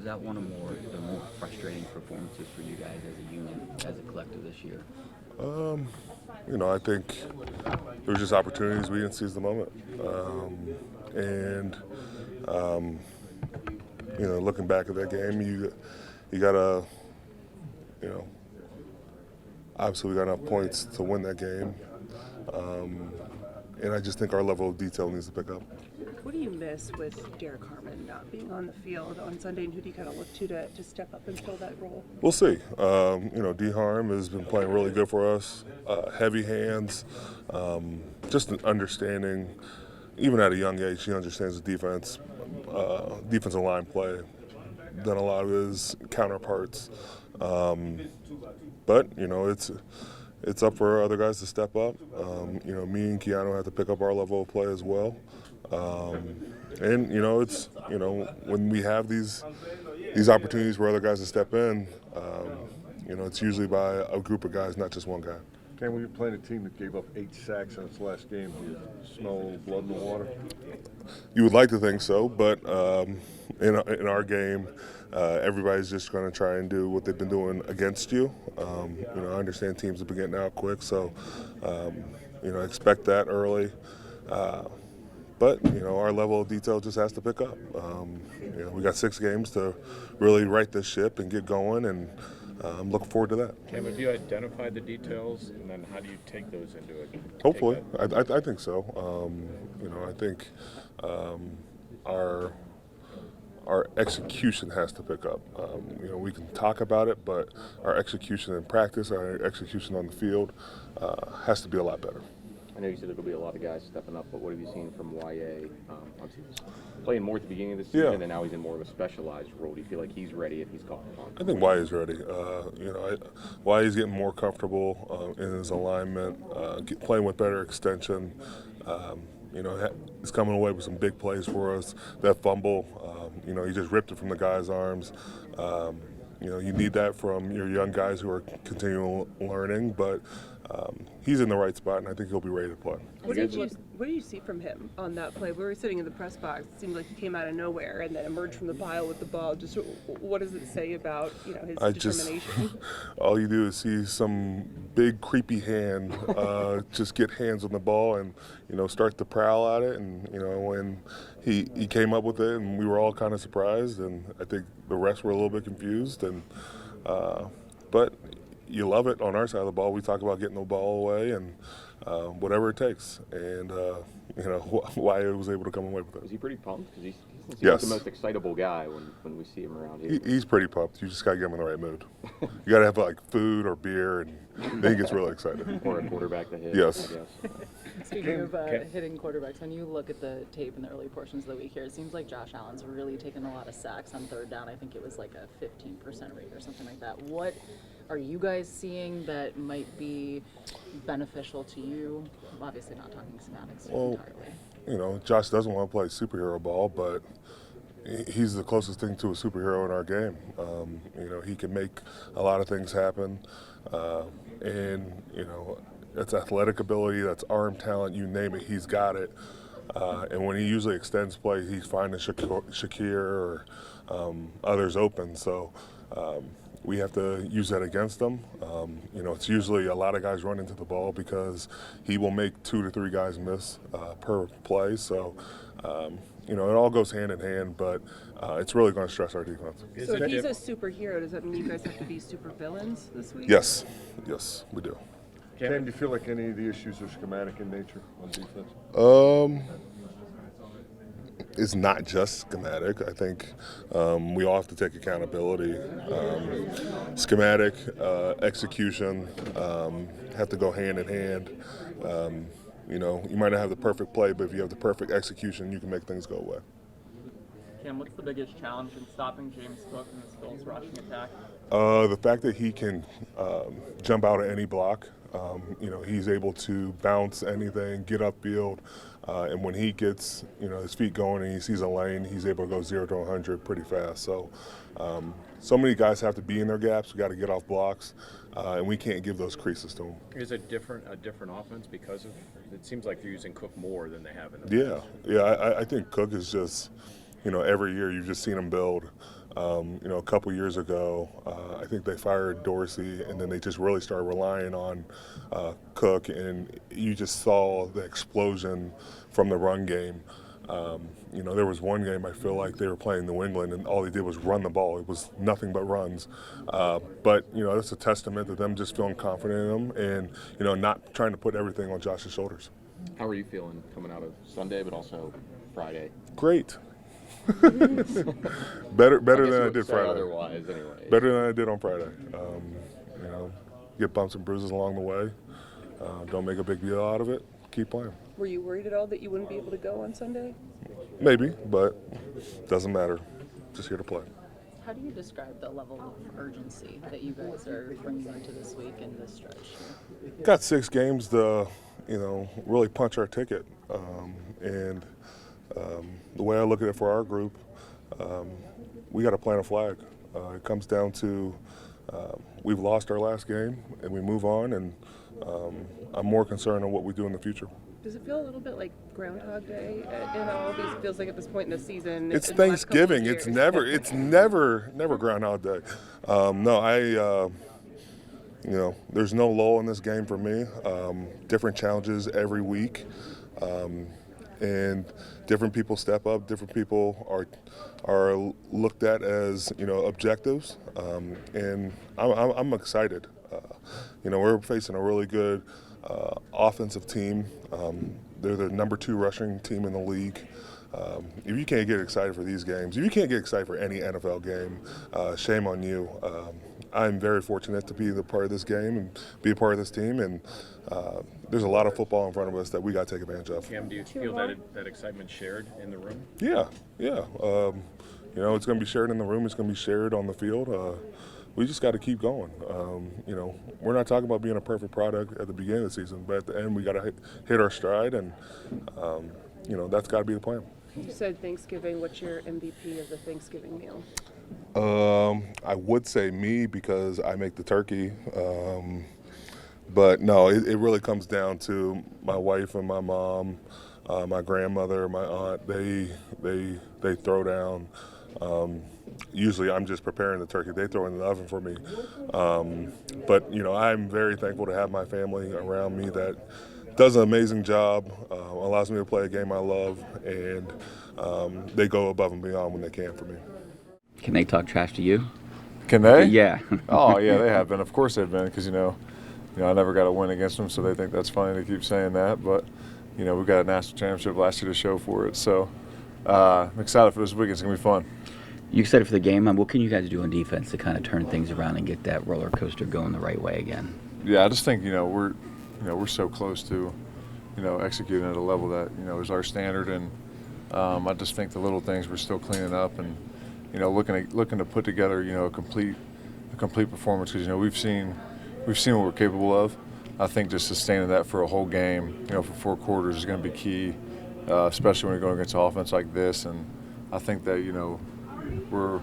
that one of the more frustrating performances for you guys as a unit, as a collective this year? I think there was just opportunities we didn't seize the moment. And looking back at that game, you gotta, you know, obviously we got enough points to win that game. And I just think our level of detail needs to pick up. What do you miss with Derek Harmon not being on the field on Sunday, and who do you kind of look to step up and fill that role? We'll see. D. Harm has been playing really good for us. Heavy hands, just an understanding. Even at a young age, he understands the defensive line play than a lot of his counterparts. But it's up for other guys to step up. Me and Keanu have to pick up our level of play as well. When we have these opportunities for other guys to step in, it's usually by a group of guys, not just one guy. Ken, when you're playing a team that gave up 8 sacks in its last game, do you smell blood in the water? You would like to think so, but in our game, everybody's just going to try and do what they've been doing against you. I understand teams have been getting out quick, so expect that early. But our level of detail just has to pick up. We got 6 games to really right this ship and get going, and I'm looking forward to that. Cam, have you identified the details, and then how do you take those into it? Hopefully, I think so. I think our execution has to pick up. We can talk about it, but our execution in practice, our execution on the field, has to be a lot better. I know you said there will be a lot of guys stepping up, but what have you seen from YA? Obviously, he was playing more at the beginning of the season, and now he's in more of a specialized role. Do you feel like he's ready if he's called upon? I think YA is ready. YA is getting more comfortable in his alignment, playing with better extension. He's coming away with some big plays for us. That fumble, he just ripped it from the guy's arms. You need that from your young guys who are continuing learning, but he's in the right spot, and I think he'll be ready to play. What did you see from him on that play? We were sitting in the press box. It seemed like he came out of nowhere and then emerged from the pile with the ball. Just what does it say about his determination? All you do is see some big creepy hand just get hands on the ball and start to prowl at it. And when he came up with it, and we were all kind of surprised, and I think the rest were a little bit confused. And but you love it on our side of the ball. We talk about getting the ball away and whatever it takes. And, why he was able to come away with it. Was he pretty pumped? Because he's Yes. the most excitable guy when we see him around here. He's pretty pumped. You just got to get him in the right mood. You got to have food or beer, and then he gets really excited. Or a quarterback to hit, Yes. I guess. Speaking of hitting quarterbacks, when you look at the tape in the early portions of the week here, it seems like Josh Allen's really taken a lot of sacks on third down. I think it was like a 15% rate or something like that. What are you guys seeing that might be beneficial to you? Obviously not talking schematics entirely. Josh doesn't want to play superhero ball, but he's the closest thing to a superhero in our game. He can make a lot of things happen, and that's athletic ability, that's arm talent, you name it, he's got it. And when he usually extends play, he's finding Shakir or others open. So we have to use that against him. It's usually a lot of guys run into the ball because he will make 2 to 3 guys miss per play. So, it all goes hand in hand, but it's really going to stress our defense. So if he's a superhero, does that mean you guys have to be super villains this week? Yes, we do. Ken, do you feel like any of the issues are schematic in nature on defense? It's not just schematic. I think we all have to take accountability. Schematic, execution have to go hand in hand. You might not have the perfect play, but if you have the perfect execution, you can make things go away. Cam, what's the biggest challenge in stopping James Cook in this Bills rushing attack? The fact that he can jump out of any block. He's able to bounce anything, get upfield, and when he gets his feet going and he sees a lane, he's able to go 0 to 100 pretty fast. So many guys have to be in their gaps. We got to get off blocks, and we can't give those creases to them. Is it a different offense because of? It seems like they're using Cook more than they have in the past. Yeah. I think Cook is just, every year you've just seen him build. A couple years ago, I think they fired Dorsey, and then they just really started relying on Cook, and you just saw the explosion from the run game. There was one game I feel like they were playing New England, and all they did was run the ball. It was nothing but runs. But that's a testament to them just feeling confident in them and, not trying to put everything on Josh's shoulders. How are you feeling coming out of Sunday, but also Friday? Great. better than I did Friday. Otherwise, anyway. Better than I did on Friday. Get bumps and bruises along the way. Don't make a big deal out of it. Keep playing. Were you worried at all that you wouldn't be able to go on Sunday? Maybe, but doesn't matter. Just here to play. How do you describe the level of urgency that you guys are bringing into this week and this stretch? Got 6 games to, really punch our ticket. The way I look at it for our group, we got to plant a flag. It comes down to we've lost our last game and we move on, and I'm more concerned on what we do in the future. Does it feel a little bit like Groundhog Day in all of these? Feels like at this point in the season. It's in the last couple of Thanksgiving. years. It's never Groundhog Day. There's no lull in this game for me. Different challenges every week, and different people step up. Different people are looked at as objectives, and I'm excited. We're facing a really good offensive team. They're the number 2 rushing team in the league. If you can't get excited for these games, if you can't get excited for any NFL game, shame on you. I'm very fortunate to be the part of this game and be a part of this team, and there's a lot of football in front of us that we got to take advantage of. Cam, do you feel that excitement shared in the room? Yeah. It's going to be shared in the room. It's going to be shared on the field. We just got to keep going. We're not talking about being a perfect product at the beginning of the season, but at the end we got to hit our stride, and that's got to be the plan. You said Thanksgiving. What's your MVP of the Thanksgiving meal? I would say me because I make the turkey, but no, it really comes down to my wife and my mom, my grandmother, my aunt. They throw down. Usually I'm just preparing the turkey. They throw it in the oven for me. But I'm very thankful to have my family around me that does an amazing job, allows me to play a game I love, and they go above and beyond when they can for me. Can they talk trash to you? Can they? Yeah. Oh, yeah, they have been. Of course they've been, because, I never got a win against them, so they think that's funny to keep saying that. But, we got a national championship last year to show for it. So I'm excited for this week. It's going to be fun. You excited for the game? What can you guys do on defense to kind of turn things around and get that roller coaster going the right way again? Yeah, I just think, we're so close to, executing at a level that, is our standard. And I just think the little things we're still cleaning up and, looking to put together, a complete performance, because we've seen what we're capable of. I think just sustaining that for a whole game, for 4 quarters is going to be key, especially when you're going against an offense like this. And I think that we're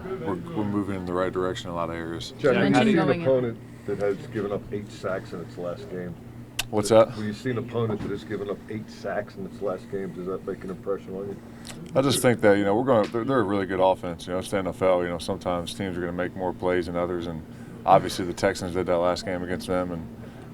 moving in the right direction in a lot of areas. Jack, mentioned have you seen an going in- opponent that has given up 8 sacks in its last game? What's that? When you see an opponent that has given up 8 sacks in its last game, does that make an impression on you? I just think that they're a really good offense. It's the NFL. Sometimes teams are going to make more plays than others, and obviously the Texans did that last game against them.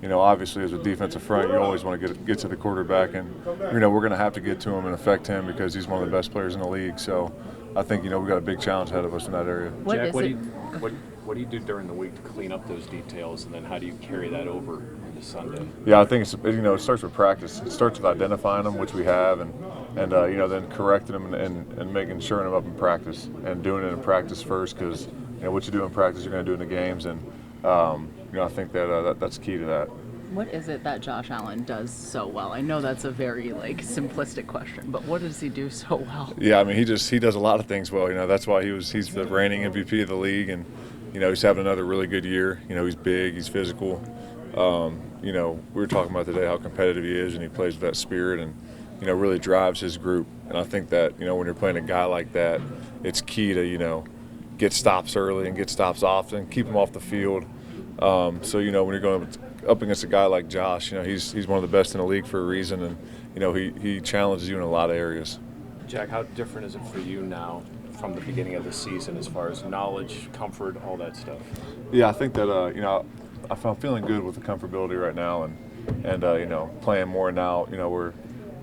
And obviously as a defensive front, you always want to get to the quarterback, and we're going to have to get to him and affect him because he's one of the best players in the league. So I think we've got a big challenge ahead of us in that area. Jack, what do you do during the week to clean up those details, and then how do you carry that over into Sunday? Yeah, I think it starts with practice. It starts with identifying them, which we have, and then correcting them and making sure them up in practice and doing it in practice first, because what you do in practice you're going to do in the games, and I think that's key to that. What is it that Josh Allen does so well? I know that's a very simplistic question, but what does he do so well? Yeah, I mean he does a lot of things well. That's why he's the reigning MVP of the league, and he's having another really good year. He's big, he's physical. We were talking about today how competitive he is, and he plays with that spirit, and really drives his group. And I think that when you're playing a guy like that, it's key to get stops early and get stops often, keep him off the field. So when you're going up against a guy like Josh, he's one of the best in the league for a reason, and he challenges you in a lot of areas. Jack, how different is it for you now from the beginning of the season as far as knowledge, comfort, all that stuff? Yeah, I think that I'm feeling good with the comfortability right now, and playing more now. We're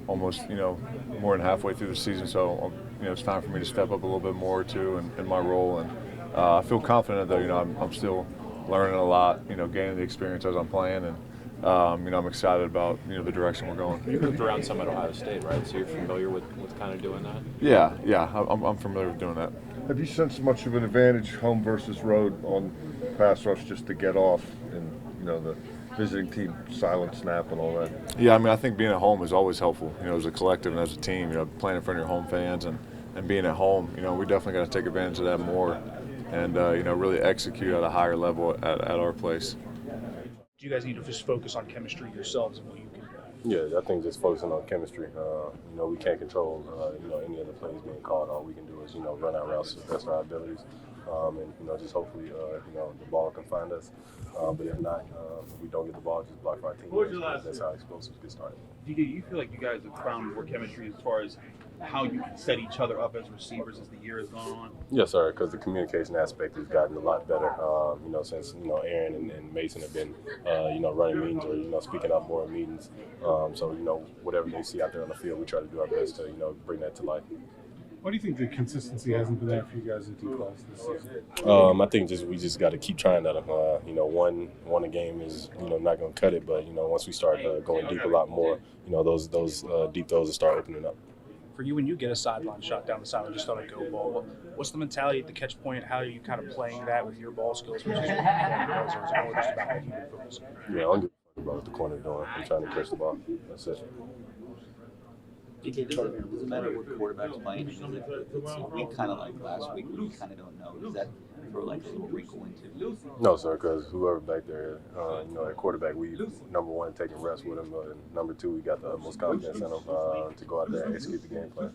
almost more than halfway through the season, so it's time for me to step up a little bit more too in my role, and I feel confident that I'm still learning a lot, gaining the experience as I'm playing, and I'm excited about the direction we're going. You moved around some at Ohio State, right? So you're familiar with kind of doing that? Yeah, I'm familiar with doing that. Have you sensed much of an advantage, home versus road, on pass rush just to get off and the visiting team silent snap and all that? Yeah, I think being at home is always helpful. As a collective and as a team, playing in front of your home fans and being at home, we definitely got to take advantage of that more, and really execute at a higher level at our place. Do you guys need to just focus on chemistry yourselves and what you can do? Yeah, I think just focusing on chemistry. We can't control, any of the plays being called. All we can do is, run our routes to the best of our abilities, and just hopefully, the ball can find us. But if not, if we don't get the ball, just block our team. That's how explosives get started. Do you feel like you guys have found more chemistry as far as how you can set each other up as receivers as the year has gone on? Yes, sir, because the communication aspect has gotten a lot better, since, Aaron and Mason have been, running meetings or, speaking up more in meetings. So, whatever they see out there on the field, we try to do our best to, bring that to life. Why do you think the consistency hasn't been there for you guys at D-class this season? I think we just got to keep trying that. One a game is not going to cut it, but once we start going deep a lot more, those deep throws will start opening up. For you, when you get a sideline shot down the sideline just on a go ball, what's the mentality at the catch point? How are you kind of playing that with your ball skills, which is what does, or is it more just about what you focus on? Yeah, I don't give a fuck about what the corner doing. I'm trying to catch the ball. That's it. It doesn't matter what quarterback's playing. It's a week kind of like last week when you kind of don't know. Does that throw like a little wrinkle into? No, sir, because whoever back there, at quarterback, we number one taking reps with him, and number two, we got the utmost confidence in him to go out there and execute the game plan.